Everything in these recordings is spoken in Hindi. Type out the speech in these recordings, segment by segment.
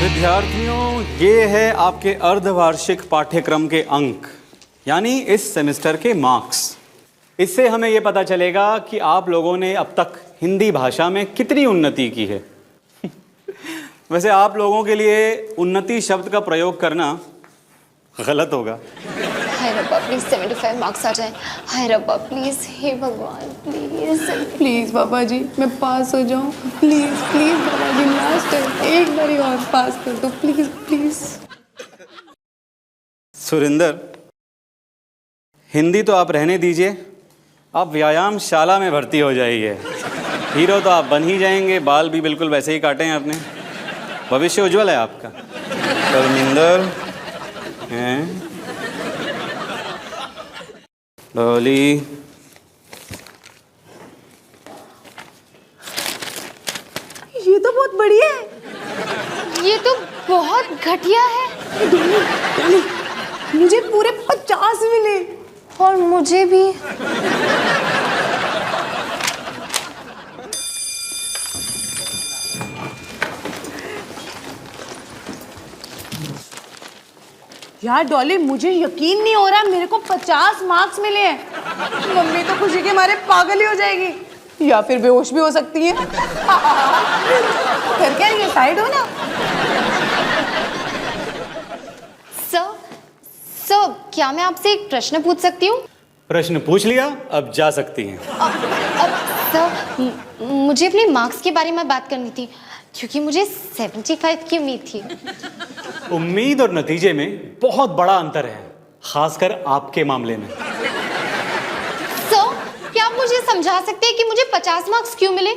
विद्यार्थियों, ये है आपके अर्धवार्षिक पाठ्यक्रम के अंक, यानी इस सेमेस्टर के मार्क्स। इससे हमें ये पता चलेगा कि आप लोगों ने अब तक हिंदी भाषा में कितनी उन्नति की है। वैसे आप लोगों के लिए उन्नति शब्द का प्रयोग करना गलत होगा। हाय रब्बा प्लीज 75 मार्क्स आ जाए। हाय रब्बा प्लीज, हे भगवान प्लीज प्लीज बाबा जी मैं पास हो जाऊं। प्लीज प्लीज बाबा जी लास्ट है, एक बारी और पास कर दो प्लीज प्लीज। सुरिंदर, हिंदी तो आप रहने दीजिए, आप व्यायामशाला में भर्ती हो जाइए। हीरो तो आप बन ही जाएंगे, बाल भी बिल्कुल वैसे ही काटे हैं आपने। भविष्य उज्जवल है आपका। धर्मिंदर हैं, डॉली, ये तो बहुत बढ़िया है। ये तो बहुत घटिया है। डॉली, मुझे पूरे 50 मिले। और मुझे भी। यार डॉली मुझे यकीन नहीं हो रहा मेरे को 50 मार्क्स मिले हैं। मम्मी तो खुशी के मारे पागल ही हो जाएगी या फिर बेहोश भी हो सकती है। फिर क्या ये साइड हो ना। सर क्या मैं आपसे एक प्रश्न पूछ सकती हूँ? प्रश्न पूछ लिया, अब जा सकती हैं। सर मुझे अपने मार्क्स के बारे में बात करनी थी, क्योंकि मुझे 75 की उम्मीद थी। उम्मीद और नतीजे में बहुत बड़ा अंतर है, खासकर आपके मामले में। सर क्या आप मुझे समझा सकते हैं कि मुझे 50 मार्क्स क्यों मिले?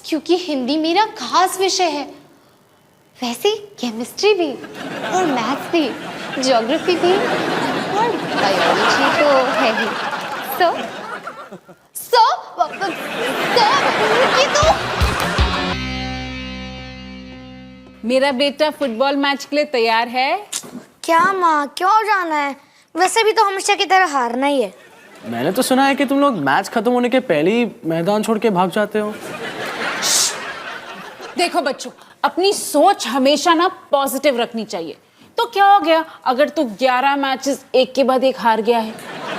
क्योंकि हिंदी मेरा खास विषय है। वैसे केमिस्ट्री भी और मैथ्स भी, ज्योग्राफी भी और बायोलॉजी तो है ही। सर ये तो मेरा बेटा फुटबॉल मैच के लिए तैयार है। क्या माँ, क्यों जाना है? वैसे भी तो हमेशा की तरह हारना ही है। मैंने तो सुना है कि तुम लोग मैच खत्म होने के पहले ही मैदान छोड़ के भाग जाते हो। देखो बच्चों, अपनी सोच हमेशा ना पॉजिटिव रखनी चाहिए। तो क्या हो गया अगर तू 11 मैचेस एक के बाद एक हार गया है?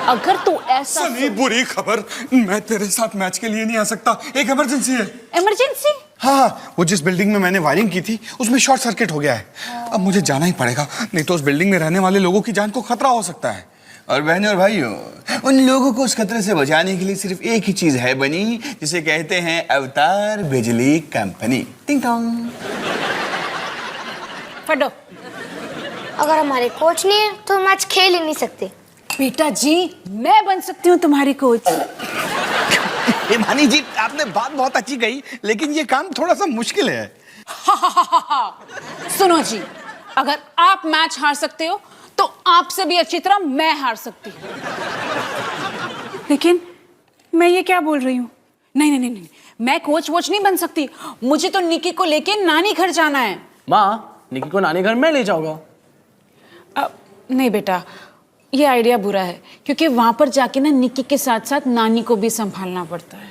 अगर तू ऐसा सनी, बुरी खबर, मैं तेरे साथ मैच के लिए नहीं आ सकता। एक इमरजेंसी है। इमरजेंसी? हाँ, वो जिस बिल्डिंग में मैंने वायरिंग की थी उसमें शॉर्ट सर्किट हो गया है। अब मुझे जाना ही पड़ेगा, नहीं तो उस बिल्डिंग में रहने वाले लोगों की जान को खतरा हो सकता है। और बहनों और भाइयों, उन लोगों को उस खतरे से बचाने के लिए सिर्फ एक ही चीज है बनी, जिसे कहते हैं अवतार बिजली कंपनी। टिंग टोंग। फटो। अगर हमारे कोच नहीं है तो मैच खेल ही नहीं सकते। बेटा जी, मैं बन सकती हूँ तुम्हारी कोच। मानी जी, आपने बात बहुत अच्छी कही, लेकिन ये काम थोड़ा सा मुश्किल है। सुनो जी, अगर आप मैच हार सकते हो तो आपसे भी अच्छी तरह मैं हार सकती हूँ। लेकिन मैं ये क्या बोल रही हूँ? नहीं, मैं कोच वोच नहीं बन सकती। मुझे तो निकी को लेके नानी घर जाना है। माँ, निकी को नानी घर मैं ले जाऊंगा। नहीं बेटा, ये आइडिया बुरा है, क्योंकि वहां पर जाके ना निकी के साथ साथ नानी को भी संभालना पड़ता है।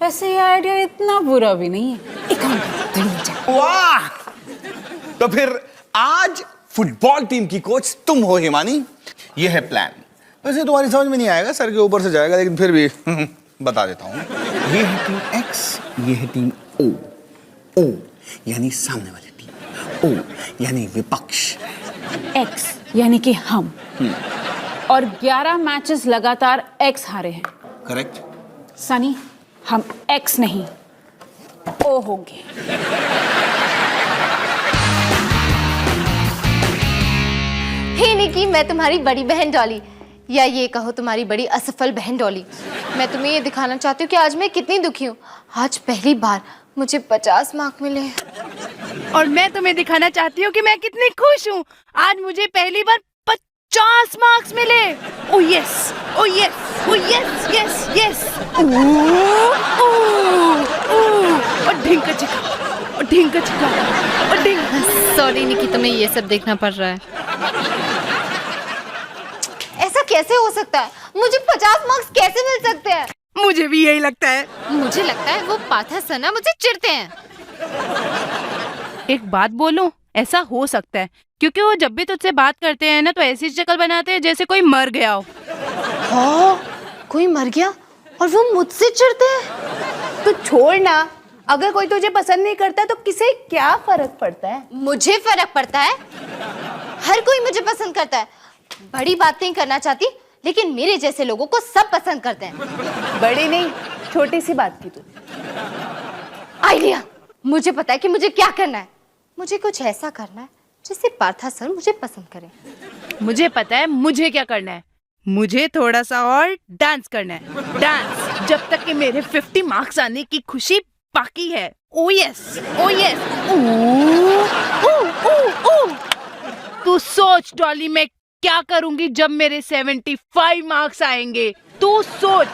वैसे ये आइडिया इतना बुरा भी नहीं है। एक काम करो, वाह! तो फिर आज फुटबॉल टीम की कोच तुम हो हिमानी। ये है प्लान। वैसे तुम्हारी समझ में नहीं आएगा, सर के ऊपर से जाएगा, लेकिन फिर भी बता देता हूँ। ये है टीम एक्स, ये है टीम ओ। ओ यानी सामने वाली टीम, ओ यानी विपक्ष, एक्स यानी कि हम। और 11 मैचेस लगातार एक्स हारे हैं। करेक्ट। सनी, हम एक्स नहीं ओ होंगे। हे निकी, मैं तुम्हारी बड़ी बहन डॉली, या ये कहो तुम्हारी बड़ी असफल बहन डॉली। मैं तुम्हें ये दिखाना चाहती हूँ कि आज मैं कितनी दुखी हूँ। आज पहली बार मुझे 50 मार्क मिले। और मैं तुम्हें दिखाना चाहती हूँ कि मैं कितनी खुश हूँ। आज मुझे पहली बार 50 मार्क्स मिले। ओ यस, ओ यस, ओ यस, यस, यस। और ढिंका चिका, और ढिंका चिका, और ढिंका। सॉरी निकी, तुम्हें ये सब देखना पड़ रहा है। ऐसा कैसे हो सकता है? मुझे 50 मार्क्स कैसे मिल सकते हैं? मुझे भी यही लगता है। मुझे लगता है वो पाथा सना मुझे चिढ़ते हैं। एक बात बोलूं, ऐसा हो सकता है क्योंकि वो जब भी तुझसे बात करते हैं ना तो ऐसी शक्ल बनाते हैं जैसे कोई मर गया हो। हाँ, कोई मर गया और वो मुझसे चिढ़ते हैं। तो छोड़ ना, अगर कोई तुझे पसंद नहीं करता तो किसे क्या फर्क पड़ता है? मुझे फर्क पड़ता है, हर कोई मुझे पसंद करता है। बड़ी बात नहीं करना चाहती, लेकिन मेरे जैसे लोगों को सब पसंद करते हैं। बड़ी नहीं, छोटी सी बात की तू। आइडिया, मुझे पता है कि मुझे क्या करना है। मुझे कुछ ऐसा करना है जिससे पार्था सर मुझे पसंद करे। मुझे पता है मुझे क्या करना है। मुझे थोड़ा सा और डांस करना है, डांस, जब तक कि मेरे 50 मार्क्स आने की खुशी बाकी है। ओ यस, ओ यस। तू सोच डॉली, मैं क्या करूंगी जब मेरे 75 मार्क्स आएंगे, तू सोच।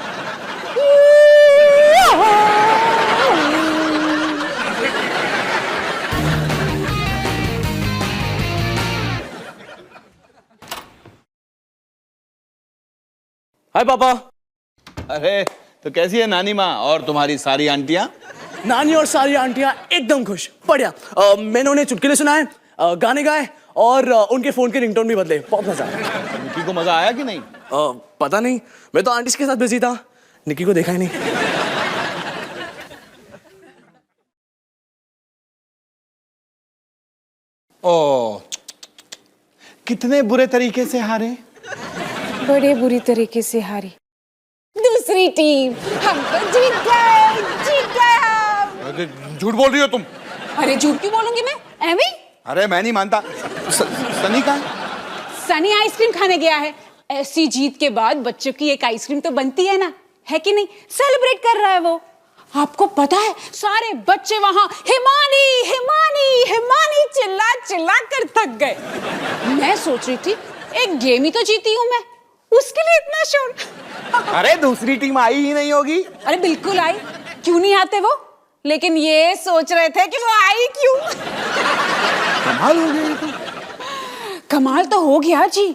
हाय पापा। अरे तो कैसी है नानी माँ और तुम्हारी सारी आंटियां? नानी और सारी आंटियां एकदम खुश, बढ़िया। मैंने उन्हें चुटकुले सुनाए, गाने गाए और उनके फोन के रिंगटोन भी बदले। बहुत मजा आया। निकी को मजा आया कि नहीं? पता नहीं, मैं तो आंटीज के साथ बिजी था, निकी को देखा ही नहीं। ओ, कितने बुरे तरीके से हारे। बड़े बुरी तरीके से हारी। दूसरी टीम, हम तो जीत गए, जीत गए हम। झूठ बोल रही हो तुम। अरे झूठ क्यों बोलूंगी मैं? एवी, अरे मैं नहीं मानता। सनी का? सनी आइसक्रीम खाने गया है। ऐसी जीत के बाद बच्चों की एक आइसक्रीम तो बनती है ना, है कि नहीं? सेलिब्रेट कर रहा है वो। आपको पता है सारे बच्चे वहां हिमानी हिमानी हिमानी चिल्ला चिल्ला कर थक गए। मैं सोच रही थी एक गेम ही तो जीती हूं मैं, उसके लिए इतना शोर। अरे दूसरी टीम आई ही नहीं होगी। अरे बिल्कुल आई, क्यों नहीं आते वो? लेकिन ये सोच रहे थे कि वो आई क्यों। कमाल हो गया। तो कमाल तो हो गया जी,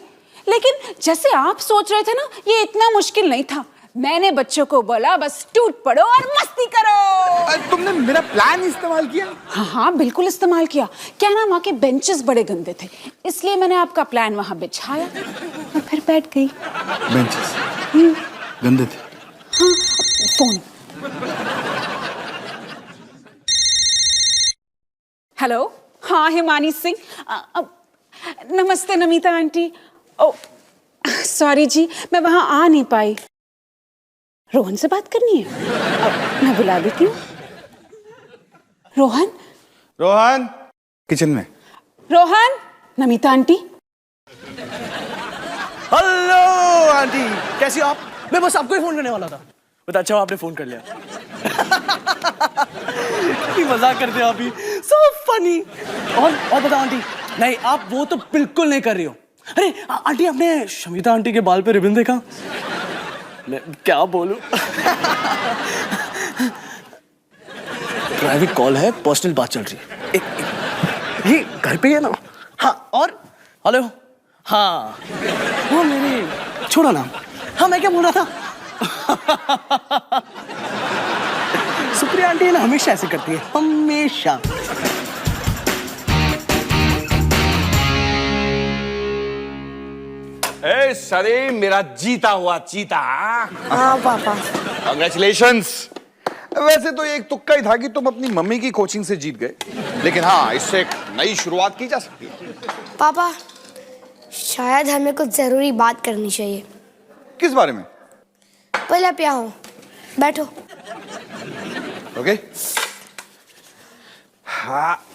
लेकिन जैसे आप सोच रहे थे ना, ये इतना मुश्किल नहीं था। मैंने बच्चों को बोला बस टूट पड़ो और मस्ती करो। तुमने मेरा प्लान इस्तेमाल किया? हाँ हाँ बिल्कुल इस्तेमाल किया। क्या ना, वहाँ के बेंचेस बड़े गंदे थे, इसलिए मैंने आपका प्लान वहाँ बिछाया और फिर बैठ गई। बेंचेस गंदे थे? हाँ, फोन। हेलो, हाँ हिमानी सिंह। नमस्ते नमिता आंटी। ओ सॉरी जी, मैं वहाँ आ नहीं पाई। रोहन से बात करनी है? मैं बुला देती हूँ। रोहन, रोहन किचन में। Rohan, Namita aunty. Hello aunty, कैसी हो आप? मैं बस आपको ही फोन करने वाला था। बता, अच्छा आपने फोन कर लिया। इतनी मजाक करते हो आप ही, सो फनी। और बताओ आंटी। नहीं, आप वो तो बिल्कुल नहीं कर रही हो। अरे आंटी, आपने शमिता आंटी के बाल पे रिबन देखा? मैं क्या बोलूं? प्राइवेट कॉल है, पर्सनल बात चल रही है। ये घर पे है ना? हाँ, और हेलो। हाँ वो मेरी, छोड़ो ना। हाँ मैं क्या बोल रहा था? सुप्रिया आंटी है ना, हमेशा ऐसे करती है, हमेशा। ए सरे, मेरा जीता हुआ चीता। हाँ पापा। कांग्रेचुलेशंस। वैसे तो एक तुक्का ही था कि तुम अपनी मम्मी की कोचिंग से जीत गए, लेकिन हाँ, इससे एक नई शुरुआत की जा सकती है। पापा, शायद हमें कुछ जरूरी बात करनी चाहिए। किस बारे में? पहले आप यहाँ हो, बैठो। ओके। हाँ,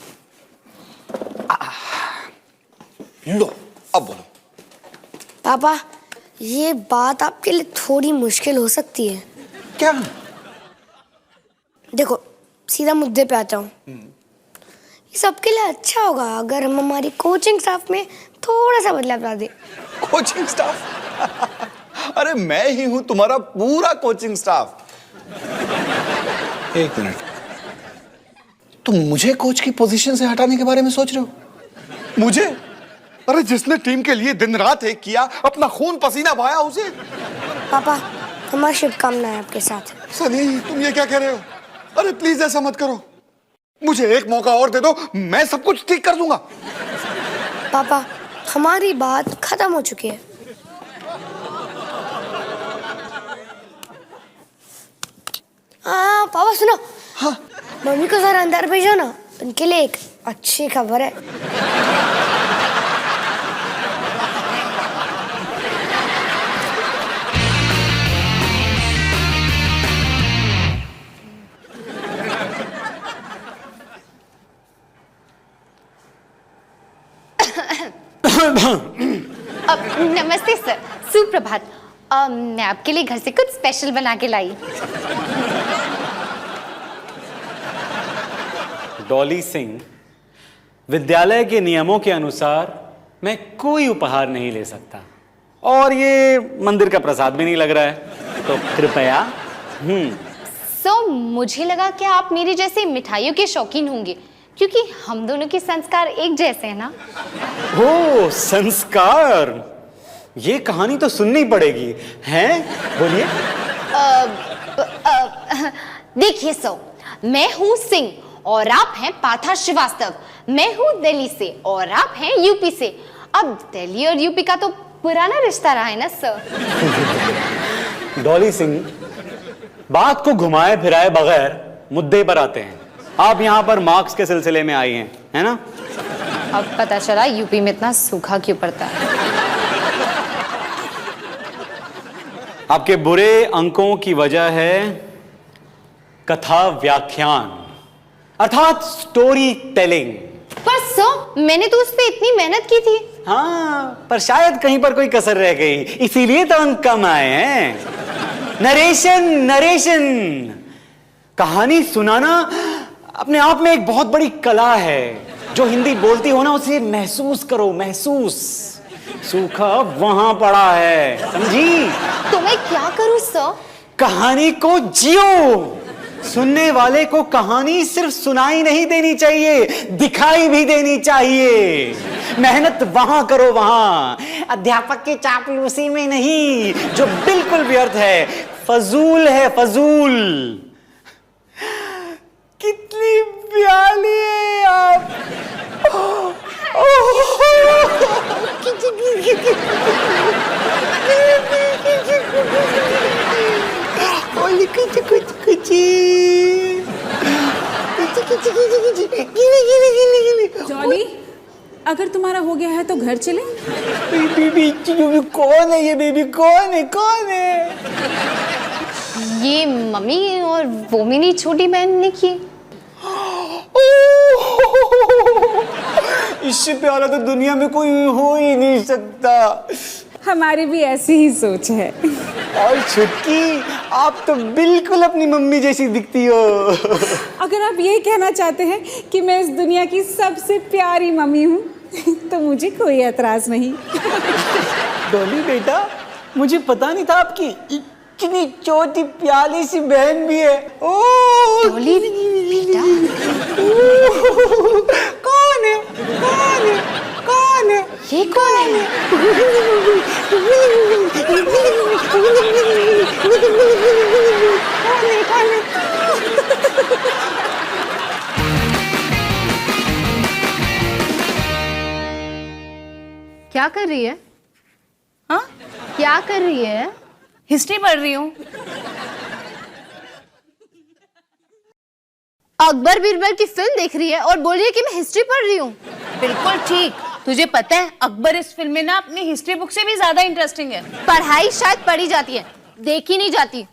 लो अब बोलो। पापा, ये बात आपके लिए थोड़ी मुश्किल हो सकती है। क्या? देखो, सीधा मुद्दे पे आता हूँ। ये सबके लिए अच्छा होगा अगर हम हमारी कोचिंग स्टाफ में थोड़ा सा बदलाव ला दें। Coaching staff? अरे मैं ही हूं तुम्हारा पूरा कोचिंग स्टाफ। एक मिनट, तुम मुझे कोच की पोजीशन से हटाने के बारे में सोच रहे हो? मुझे? अरे जिसने टीम के लिए दिन रात एक किया, अपना खून पसीना बहाया, उसे? पापा, हमारी शुभकामनाएं आपके साथ। सनी, तुम ये क्या कह रहे हो? अरे प्लीज ऐसा मत करो। मुझे एक मौका और दे दो, मैं सब कुछ ठीक कर दूंगा। पापा, हमारी बात खत्म हो चुकी है। पापा सुनो। हाँ। मम्मी को जरा अंदर भेजो ना, उनके लिए एक अच्छी खबर है। नमस्ते सर, सुप्रभात। मैं आपके लिए घर से कुछ स्पेशल बना के लाई। डॉली सिंह, विद्यालय के नियमों के अनुसार मैं कोई उपहार नहीं ले सकता, और ये मंदिर का प्रसाद भी नहीं लग रहा है, तो कृपया। सो मुझे लगा कि आप मेरे जैसे मिठाइयों के शौकीन होंगे, क्योंकि हम दोनों के संस्कार एक जैसे हैं ना। ओ, संस्कार, ये कहानी तो सुननी पड़ेगी, हैं? बोलिए। देखिए सो, मैं हूँ सिंह और आप हैं पाथा श्रीवास्तव। मैं हूँ दिल्ली से और आप हैं यूपी से। अब दिल्ली और यूपी का तो पुराना रिश्ता रहा है ना सर। डॉली सिंह, बात को घुमाए फिराए बगैर मुद्दे पर आते हैं। आप यहाँ पर मार्क्स के सिलसिले में आई हैं, है ना? अब पता चला यूपी में इतना सूखा क्यों पड़ता है। आपके बुरे अंकों की वजह है कथा व्याख्यान, अर्थात स्टोरी टेलिंग। पर सर, मैंने तो उस पे इतनी मेहनत की थी। हाँ, पर शायद कहीं पर कोई कसर रह गई, इसीलिए तो अंक कम आए हैं। नरेशन, कहानी सुनाना अपने आप में एक बहुत बड़ी कला है। जो हिंदी बोलती हो ना, उसे महसूस करो, महसूस। सूखा वहां पड़ा है, समझी? तो मैं क्या करूं सर? कहानी को जियो। सुनने वाले को कहानी सिर्फ सुनाई नहीं देनी चाहिए, दिखाई भी देनी चाहिए। मेहनत वहां करो, वहां, अध्यापक के चापलूसी में नहीं, जो बिल्कुल व्यर्थ है, फजूल है, फजूल। कितनी प्यारी है आप। जॉली, अगर तुम्हारा हो गया है तो घर चले। बेबी कौन है ये? बेबी कौन है? कौन है? ये मम्मी और वो मेरी छोटी बहन ने की। इससे प्यारा तो दुनिया में कोई हो ही नहीं सकता। हमारी भी ऐसी ही सोच है। और छुटकी, आप तो बिल्कुल अपनी मम्मी जैसी दिखती हो। अगर आप ये कहना चाहते हैं कि मैं इस दुनिया की सबसे प्यारी मम्मी हूँ, तो मुझे कोई एतराज नहीं। डॉली बेटा, मुझे पता नहीं था आपकी इतनी छोटी प्यारी सी बहन भी है। ओ डॉली बेटा, कौन है? कौन है? कौन है? ये कौन है? क्या कर रही है? हाँ, क्या कर रही है? हिस्ट्री पढ़ रही हूँ। अकबर बीरबल की फिल्म देख रही है और बोल रही है कि मैं हिस्ट्री पढ़ रही हूँ। बिल्कुल ठीक। तुझे पता है अकबर इस फिल्म में ना अपनी हिस्ट्री बुक से भी ज्यादा इंटरेस्टिंग है। पढ़ाई शायद पढ़ी जाती है, देखी नहीं जाती।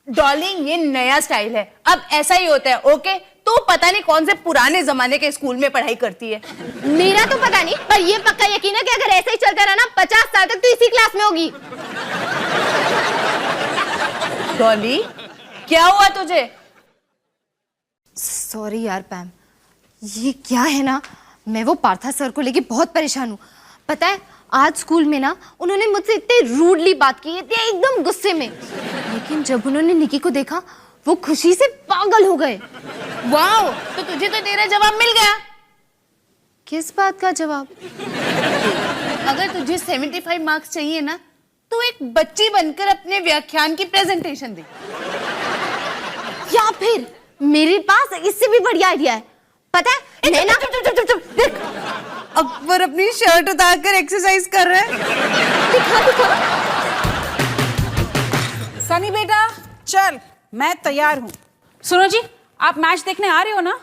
डॉर्लिंग, ये नया स्टाइल है, अब ऐसा ही होता है। ओके, तो पता नहीं कौन से पुराने जमाने के स्कूल में पढ़ाई करती है। मेरा तो पता नहीं, पर ये पक्का यकीन है कि अगर ऐसे ही चलता रहा ना, 50 साल तक तो इसी क्लास में होगी। डॉली, क्या हुआ तुझे? सॉरी यार पैम, ये क्या है ना, मैं वो पार्था सर को लेके बहुत परेशान हूँ। पता है, आज स्कूल में ना उन्होंने मुझसे इतने रूडली बात की, इतने एकदम गुस्से में। लेकिन जब उन्होंने निकी को देखा, वो खुशी से पागल हो गए। वाओ, तो तुझे तो तेरा जवाब मिल गया। किस बात का जवाब? अगर तुझे 75 मार्क्स चाहिए ना, तो एक बच्ची बनकर अपने व्याख्यान की प्रेजेंटेशन दे, या फिर मेरे पास इससे भी बढ़िया आइडिया है। पता है मैं ना देख, अकबर अपनी शर्ट उतारकर एक्सरसाइज कर रहे हैं। दिखा। सनी बेटा चल, मैं तैयार हूँ। सुनो जी, आप मैच देखने आ रहे हो ना?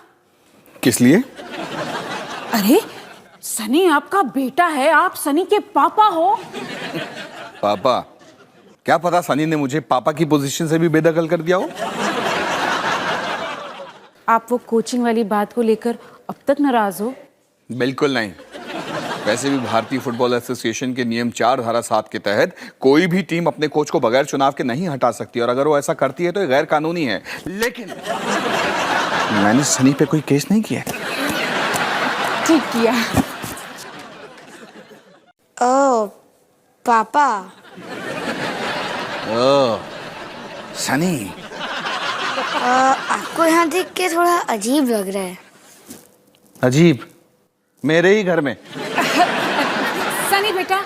किस लिए? अरे सनी आपका बेटा है, आप सनी के पापा हो। पापा? क्या पता सनी ने मुझे पापा की पोजीशन से भी बेदखल कर दिया हो। आप वो कोचिंग वाली बात को लेकर अब तक नाराज हो? बिल्कुल नहीं। वैसे भी भारतीय फुटबॉल एसोसिएशन के नियम 4 धारा 7 के तहत कोई भी टीम अपने कोच को बगैर चुनाव के नहीं हटा सकती, और अगर वो ऐसा करती है तो ये गैर कानूनी है। लेकिन मैंने सनी पे कोई केस नहीं किया। ठीक किया। ओ पापा, ओह सनी, आपको यहाँ देख के थोड़ा अजीब लग रहा है। अजीब? मेरे ही घर में? सनी बेटा,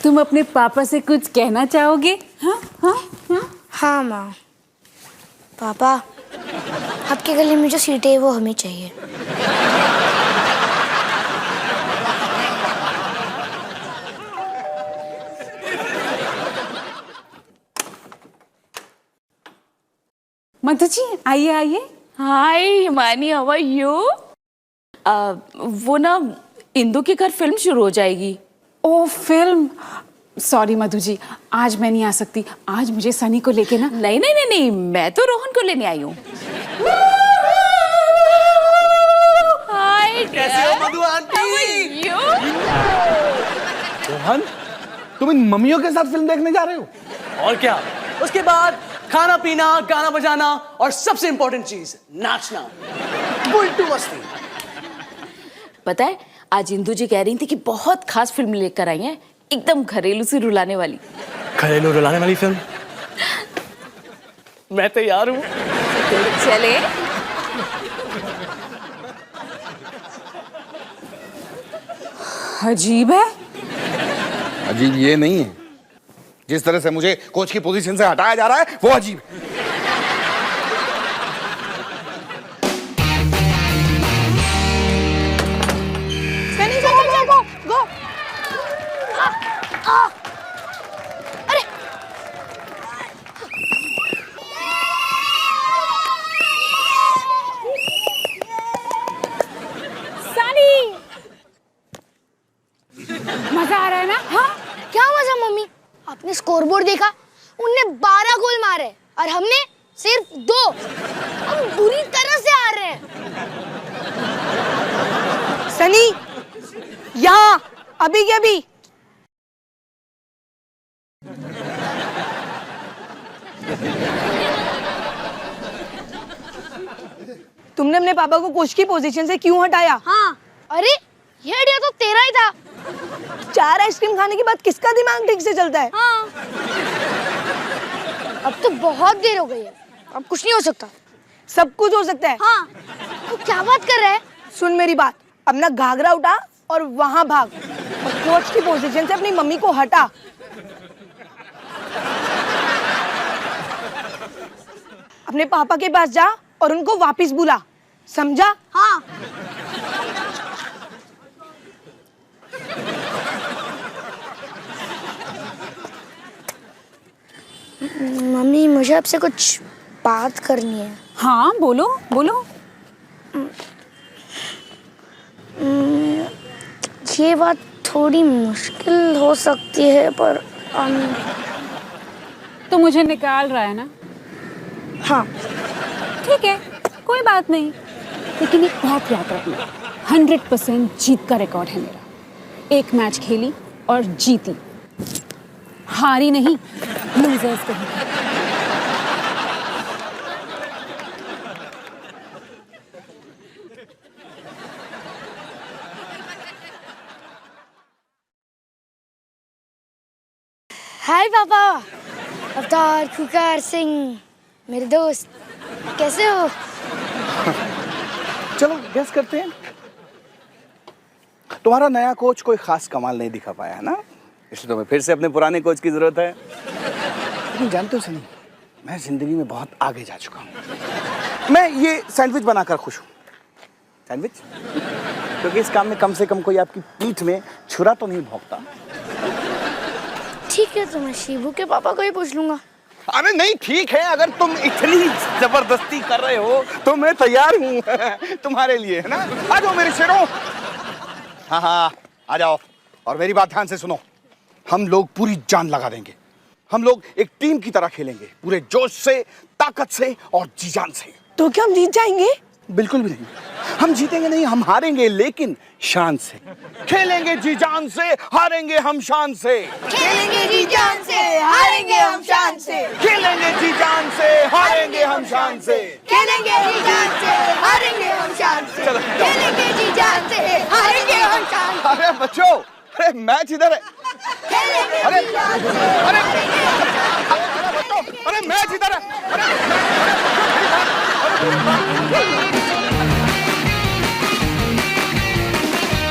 तुम अपने पापा से कुछ कहना चाहोगे? हाँ हाँ हाँ। हाँ माँ। पापा, आपके गले में जो सीटें है वो हमें चाहिए। मधु जी आइए आइए। हाय हिमानी, हाउ आर यू? वो ना इंदु के घर फिल्म शुरू हो जाएगी। ओ फिल्म, सॉरी मधु जी, आज मैं नहीं आ सकती। आज मुझे सनी को लेके ना। नहीं नहीं नहीं नहीं, मैं तो रोहन को लेने आई हूँ। हाय, कैसे हो मधु आंटी? रोहन, तुम इन मम्मियों के साथ फिल्म देखने जा रहे हो? और क्या, उसके बाद खाना पीना, गाना बजाना, और सबसे इंपॉर्टेंट चीज नाचना, बुलटू मस्ती। पता है, आज इंदु जी कह रही थी कि बहुत खास फिल्म लेकर आई हैं, एकदम घरेलू सी रुलाने वाली। घरेलू रुलाने वाली फिल्म? मैं तैयार हूँ। चले। अजीब है। अजीब ये नहीं है, जिस तरह से मुझे कोच की पोजीशन से हटाया जा रहा है वो अजीब है। सनी गो गो। अरे सनी, मजा आ रहा है ना? हाँ। क्या मजा मम्मी? आपने स्कोरबोर्ड देखा? उनने 12 गोल मारे और हमने सिर्फ 2। हम बुरी तरह से हार रहे हैं। सनी, यहाँ अभी के अभी। तुमने अपने पापा को कोच की पोजीशन से क्यों हटाया? हाँ, अरे ये आइडिया तो तेरा ही था। 4 आइसक्रीम खाने के बाद किसका दिमाग ठीक से चलता है? हाँ। अब तो बहुत देर हो गई है, अब कुछ नहीं हो सकता। सब कुछ हो सकता है। हाँ, तो क्या बात कर रहा है? सुन मेरी बात, अपना घाघरा उठा और वहां भाग, और कोच की पोजीशन से अपनी मम्मी को हटा। अपने पापा के पास जा और उनको वापस बुला, समझा? हाँ। मम्मी, मुझे आपसे कुछ बात करनी है। हाँ बोलो बोलो। ये बात थोड़ी मुश्किल हो सकती है, पर तो मुझे निकाल रहा है ना? हाँ। ठीक है, कोई बात नहीं, लेकिन एक बात याद रखना, 100% जीत का रिकॉर्ड है मेरा। एक मैच खेली और जीती, हारी नहीं। लूजर्स कहीं। हाय पापा, अवतार खुकार सिंह, मेरे दोस्त, कैसे हो? चलो गेस करते हैं। तुम्हारा नया कोच कोई खास कमाल नहीं दिखा पाया है ना, इसलिए तुम्हें फिर से अपने पुराने कोच की जरूरत है। लेकिन जानते हो सनी, मैं जिंदगी में बहुत आगे जा चुका हूँ। मैं ये सैंडविच बनाकर खुश हूँ। सैंडविच, क्योंकि इस काम में कम से कम कोई आपकी पीठ में छुरा तो नहीं भोंकता। ठीक है, तो मैं शिबू के पापा को ही पूछ लूंगा। अरे नहीं, ठीक है, अगर तुम इतनी जबरदस्ती कर रहे हो तो मैं तैयार हूँ तुम्हारे लिए, है ना। आ जाओ मेरे शेरों। हाँ हाँ, आ जाओ। और मेरी बात ध्यान से सुनो, हम लोग पूरी जान लगा देंगे। हम लोग एक टीम की तरह खेलेंगे, पूरे जोश से, ताकत से और जी जान से। तो क्या हम जीत जाएंगे? बिल्कुल भी नहीं, हम जीतेंगे नहीं, हम हारेंगे, लेकिन शान से खेलेंगे। जी जान से, हारेंगे हम शान से। खेलेंगे जी जान से, हारेंगे हम शान से। खेलेंगे जी जान से, हारेंगे हम शान से। खेलेंगे जी जान से, हारेंगे हम शान से। खेलेंगे जी जान से, हारेंगे हम शान से। अरे बच्चों, अरे मैच इधर है। खेलेंगे अरे जी जान से, अरे हारेंगे हम शान से। अरे बच्चों, अरे मैच इधर है।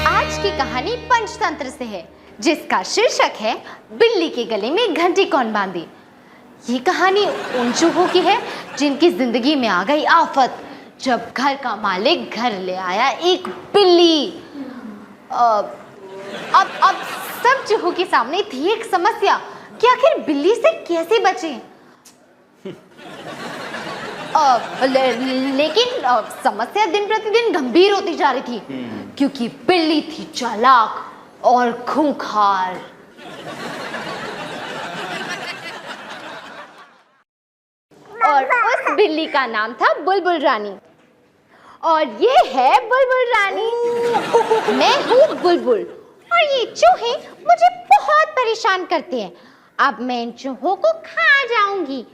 आज की कहानी पंचतंत्र से है, जिसका शीर्षक है बिल्ली के गले में घंटी कौन बांधी। ये कहानी उन चूहों की है जिनकी जिंदगी में आ गई आफत, जब घर का मालिक घर ले आया एक बिल्ली। अब सब चूहों के सामने थी एक समस्या कि आखिर बिल्ली से कैसे बचें। लेकिन समस्या दिन प्रतिदिन गंभीर होती जा रही थी, क्योंकि बिल्ली थी चालाक और खूंखार। और उस बिल्ली का नाम था बुलबुल रानी। और ये है बुलबुल रानी। मैं हूँ बुलबुल और ये चूहे मुझे बहुत परेशान करते हैं। अब मैं इन चूहों को खा जाऊंगी।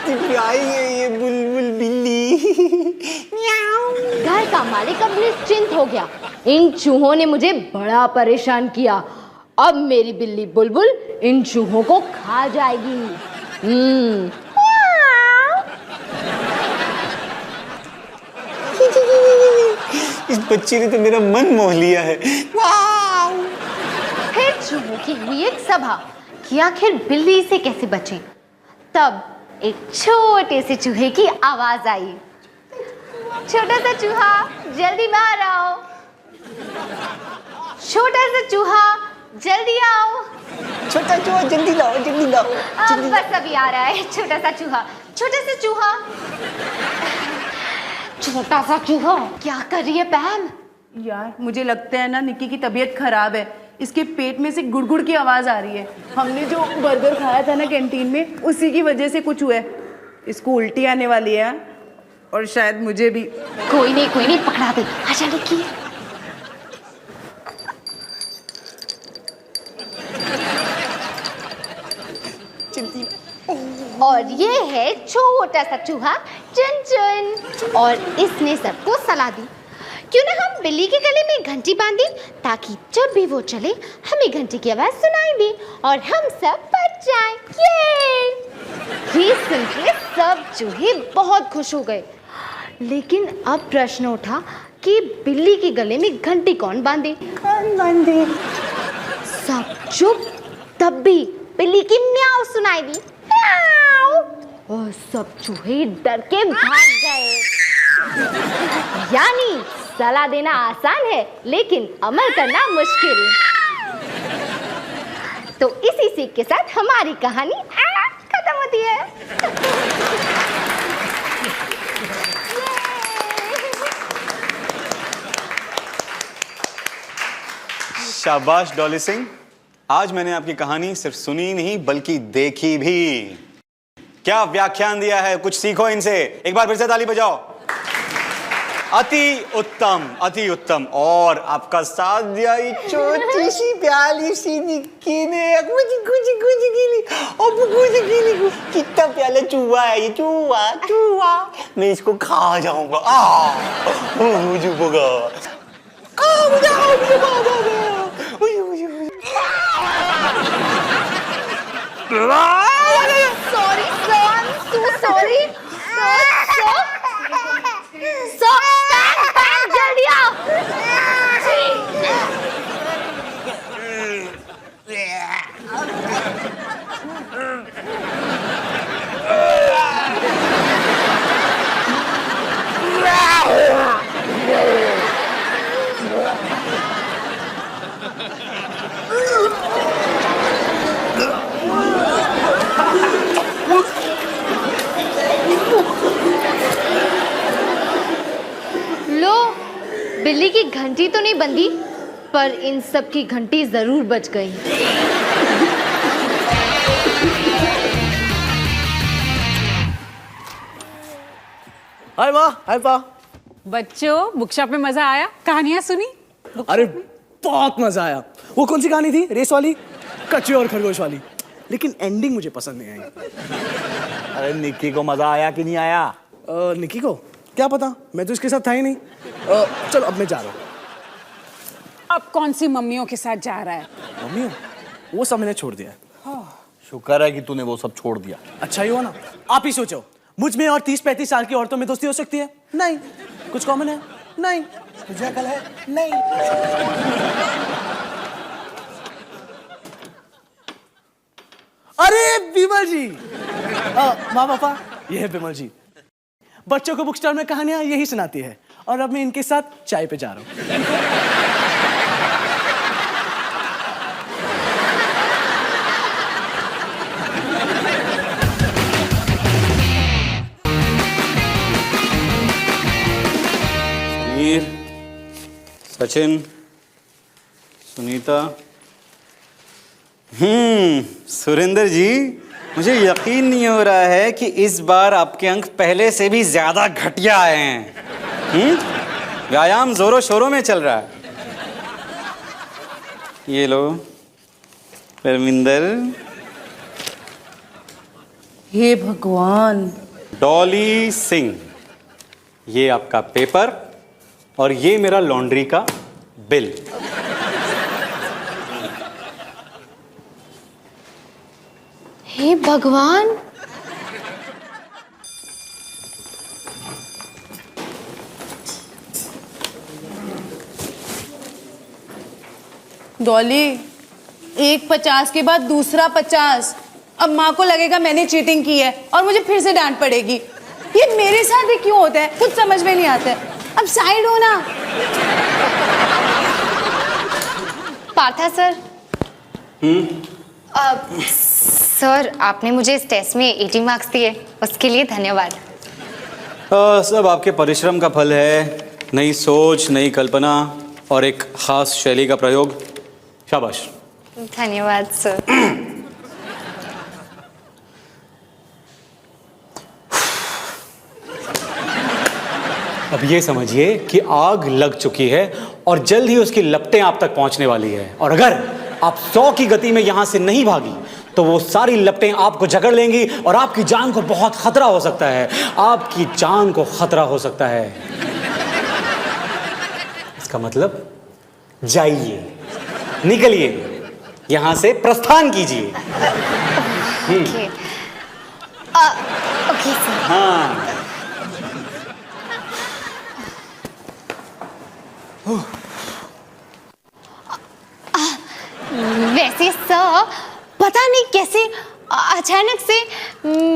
ये बुलबुल बिल्ली। घर का मालिक अब निश्चिंत हो गया। इन चूहों ने मुझे बड़ा परेशान किया। अब मेरी बिल्ली बुलबुल इन चूहों को खा जाएगी। इस बच्ची ने तो मेरा मन मोह लिया है। फिर चूहों की हुई एक सभा कि आखिर बिल्ली से कैसे बचें। तब एक छोटे से चूहे की आवाज आई। छोटा सा चूहा, जल्दी बाहर आओ। छोटा सा चूहा, जल्दी आओ। छोटा चूहा, जल्दी लाओ, जल्दी लाओ। अब बस अभी आ रहा है छोटा सा चूहा। छोटा सा चूहा, छोटा सा चूहा, क्या कर रही है पैम? यार मुझे लगता है ना निक्की की तबीयत खराब है। इसके पेट में से गुड़गुड़ की आवाज आ रही है। हमने जो बर्गर खाया था ना कैंटीन में, उसी की वजह से कुछ हुआ है। इसको उल्टी आने वाली है और शायद मुझे भी। कोई नहीं पकड़ा दे। आजा निक्की। और ये है छोटा सा चूहा चुन, और इसने सबको सलाह दी, क्यों ना हम बिल्ली के गले में घंटी बांध दें, ताकि जब भी वो चले हमें घंटी की आवाज सुनाई दे और हम सब बच जाएं। ये सुनकर सब चूहे बहुत खुश हो गए। लेकिन अब प्रश्न उठा कि बिल्ली के गले में घंटी कौन बांधे? सब चुप। तब भी बिल्ली की म्याऊ सुनाई दी, म्याऊ, और सब चूहे डर के भाग गए। यानी सलाह देना आसान है, लेकिन अमल करना मुश्किल। तो इसी सीख के साथ हमारी कहानी खत्म होती है। शाबाश डॉली सिंह, आज मैंने आपकी कहानी सिर्फ सुनी नहीं बल्कि देखी भी। क्या व्याख्यान दिया है, कुछ सीखो इनसे। एक बार फिर से ताली बजाओ। अति उत्तम, अति उत्तम। और आपका साथ दिया छोटी सी प्याली सी निक्की ने। कितना प्याला चूहा है ये, चूहा। मैं इसको खा जाऊंगा। मुझे भगा। Sorry, son. So sorry. So, Pam, जल्दी आओ। बिल्ली की घंटी तो नहीं बंधी, पर इन सब की घंटी जरूर बज गई। हाय माँ, हाय पा। बच्चों, बुक शॉप में मजा आया? कहानियां सुनी? अरे बहुत मजा आया। वो कौन सी कहानी थी? रेस वाली, कच्चे और खरगोश वाली। लेकिन एंडिंग मुझे पसंद नहीं आई। अरे निक्की को मजा आया कि नहीं आया? निक्की को क्या पता, मैं तो इसके साथ था ही नहीं। चलो अब मैं जा रहा हूँ। अब कौन सी मम्मियों के साथ जा रहा है? मम्मी, वो सब मैंने छोड़ दिया है। शुक्र है कि तूने वो सब छोड़ दिया। अच्छा ही हुआ ना। आप ही सोचो, मुझ में और 30-35 साल की औरतों में दोस्ती हो सकती है? नहीं। कुछ कॉमन है? नहीं। कुछ अकल है? नहीं। अरे विमल जी, माँ पापा, ये है विमल जी। बच्चों को बुक स्टॉल में कहानियां यही सुनाती है, और अब मैं इनके साथ चाय पे जा रहा हूँ। समीर, सचिन, सुनीता, सुरेंद्र जी, मुझे यकीन नहीं हो रहा है कि इस बार आपके अंक पहले से भी ज्यादा घटिया आए हैं। व्यायाम जोरों शोरों में चल रहा है। ये लो परमिंदर। हे भगवान। डॉली सिंह, ये आपका पेपर और ये मेरा लॉन्ड्री का बिल। हे भगवान, डॉली, एक 50 के बाद दूसरा 50। अब माँ को लगेगा मैंने चीटिंग की है और मुझे फिर से डांट पड़ेगी। ये मेरे साथ ही क्यों होता है, कुछ समझ में नहीं आता है। अब साइड हो ना। पार्था सर। सर, आपने मुझे इस टेस्ट में 80 मार्क्स दिए, उसके लिए धन्यवाद। सब आपके परिश्रम का फल है। नई सोच, नई कल्पना और एक खास शैली का प्रयोग। शाबाश। धन्यवाद सर। अब ये समझिए कि आग लग चुकी है और जल्द ही उसकी लपटें आप तक पहुंचने वाली है, और अगर आप 100 की गति में यहां से नहीं भागी तो वो सारी लपटें आपको जकड़ लेंगी और आपकी जान को बहुत खतरा हो सकता है। आपकी जान को खतरा हो सकता है। इसका मतलब जाइए, निकलिए, यहां से प्रस्थान कीजिए। ओके। Okay sir. हाँ। वैसे सर, पता नहीं कैसे अचानक से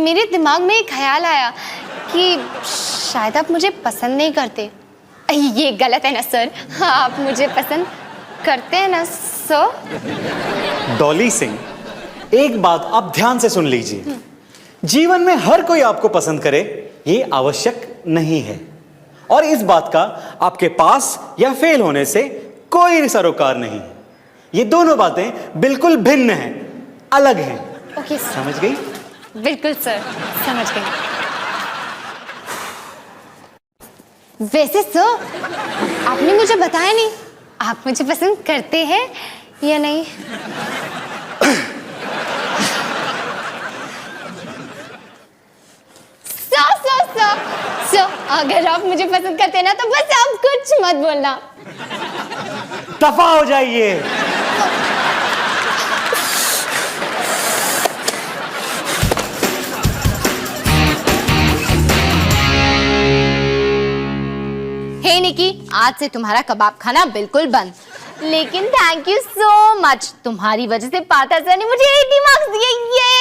मेरे दिमाग में एक ख्याल आया कि शायद आप मुझे पसंद नहीं करते। ये गलत है ना सर? आप मुझे पसंद करते हैं ना सर? डॉली सिंह, एक बात आप ध्यान से सुन लीजिए। जीवन में हर कोई आपको पसंद करे ये आवश्यक नहीं है, और इस बात का आपके पास या फेल होने से कोई सरोकार नहीं है। ये दोनों बातें बिल्कुल भिन्न हैं, अलग हैं। Okay sir. समझ गई? बिल्कुल सर, समझ गई। वैसे सर, आपने मुझे बताया नहीं, आप मुझे पसंद करते हैं या नहीं? सर, अगर आप मुझे पसंद करते हैं ना तो बस आप कुछ मत बोलना। दफा हो जाइए। हे निकी, आज से तुम्हारा कबाब खाना बिल्कुल बंद। लेकिन थैंक यू सो मच, तुम्हारी वजह से पार्था सर ने मुझे 80 मार्क्स दिए। ये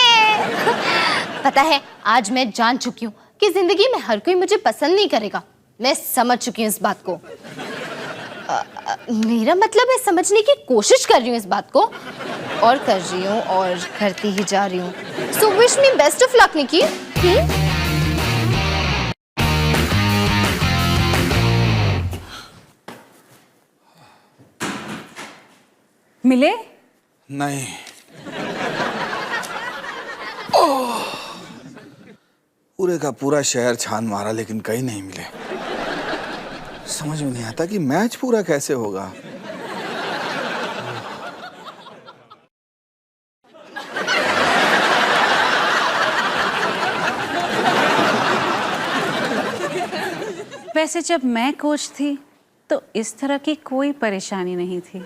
पता है, आज मैं जान चुकी हूँ कि जिंदगी में हर कोई मुझे पसंद नहीं करेगा। मैं समझ चुकी हूँ इस बात को। मेरा मतलब है समझने की कोशिश कर रही हूँ इस बात को, और कर रही हूँ और करती ही जा रही हूँ। So wish me best of luck Niki. मिले? नहीं। पूरे का पूरा शहर छान मारा लेकिन कहीं नहीं मिले। समझ में नहीं आता कि मैच पूरा कैसे होगा। वैसे जब मैं कोच थी तो इस तरह की कोई परेशानी नहीं थी।